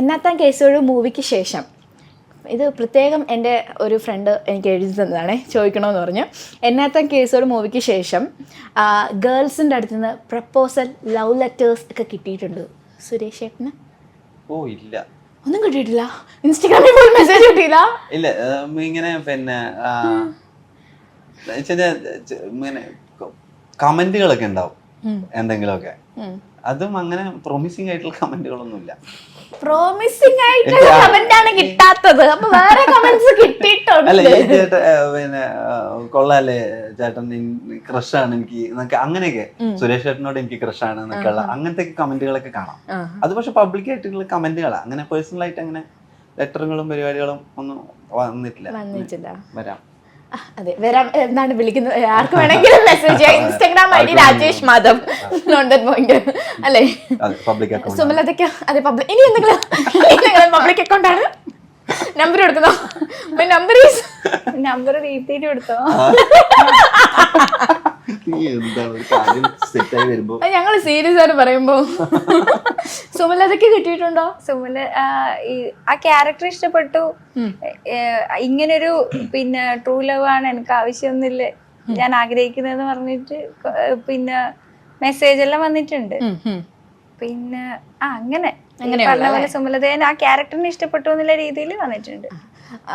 എന്നാത്താൻ കേസോട് മൂവിക്ക് ശേഷം ഇത് പ്രത്യേകം എൻ്റെ ഒരു ഫ്രണ്ട് എനിക്ക് എഴുതി തന്നതാണ്, ചോദിക്കണമെന്ന് പറഞ്ഞു. എന്നാത്താൻ കേസോട് മൂവിക്ക് ശേഷം ഗേൾസിൻ്റെ അടുത്ത് നിന്ന് പ്രപ്പോസൽ, ലവ് ലെറ്റേഴ്സ് ഒക്കെ കിട്ടിയിട്ടുണ്ട് സുരേഷ് ചേട്ടന്? ഓ ഇല്ല, ഒന്നും കിട്ടിയിട്ടില്ല. ഇൻസ്റ്റാഗ്രാമിൽ പോയി മെസ്സേജ് കിട്ടിയില്ല? ഇല്ല. ഇങ്ങനെ പിന്നെ ഇങ്ങനെ കമന്റുകളൊക്കെ ഉണ്ടാവും എന്തെങ്കിലുമൊക്കെ. അതും അങ്ങനെ പ്രോമിസിങ് ആയിട്ടുള്ള കമന്റുകളൊന്നും ഇല്ല. പ്രോമിസിംഗ് ആയിട്ടുള്ള കമന്റ് ആണ് കിട്ടാത്തത്. അപ്പൊ വേറെ കമന്റ്സ് കിട്ടിയിട്ടുണ്ട്. അല്ല പിന്നെ കൊള്ളാല്ലേ ചേട്ടൻ, ക്രഷാണ് എനിക്ക് എന്നൊക്കെ, അങ്ങനെയൊക്കെ സുരേഷ് ചേട്ടനോട് എനിക്ക് ക്രഷാണ് എന്നൊക്കെയുള്ള അങ്ങനത്തെ കമന്റുകളൊക്കെ കാണാം. അത് പക്ഷെ പബ്ലിക് ആയിട്ടുള്ള കമന്റുകളാണ്. അങ്ങനെ പേഴ്സണൽ ആയിട്ട് അങ്ങനെ ലെറ്ററുകളും പരിപാടികളും ഒന്നും വന്നിട്ടില്ല. വരാം. അതെ, വരാം എന്നാണ് വിളിക്കുന്നത്. ആർക്ക് വേണമെങ്കിലും മെസ്സേജ് ചെയ്യാം. Instagram I D Rajesh Madhav അല്ലേ? സുമലതയ്ക്ക് അതെ പബ്ലിക്. ഇനി എന്തെങ്കിലും പബ്ലിക് അക്കൗണ്ട് ആണ്. നമ്പർ കൊടുക്കുന്നോ? നമ്പർ റീപ്പീറ്റ് കൊടുത്തോ? ഞങ്ങൾ സീരിയസ് ആയിട്ട് പറയുമ്പോ സുമലതയ്ക്ക് കിട്ടിയിട്ടുണ്ടോ? സുമല ആ ക്യാരക്ടർ ഇഷ്ടപ്പെട്ടു. ഇങ്ങനൊരു പിന്നെ ട്രൂ ലവ് ആണ് എനിക്ക് ആവശ്യമൊന്നുമില്ല, ഞാൻ ആഗ്രഹിക്കുന്നതെന്ന് പറഞ്ഞിട്ട് പിന്നെ മെസ്സേജ് എല്ലാം വന്നിട്ടുണ്ട്. പിന്നെ അങ്ങനെ പറഞ്ഞ പോലെ സുമലതേനെ ആ ക്യാരക്ടറിനെ ഇഷ്ടപ്പെട്ടു എന്നുള്ള രീതിയിൽ വന്നിട്ടുണ്ട്.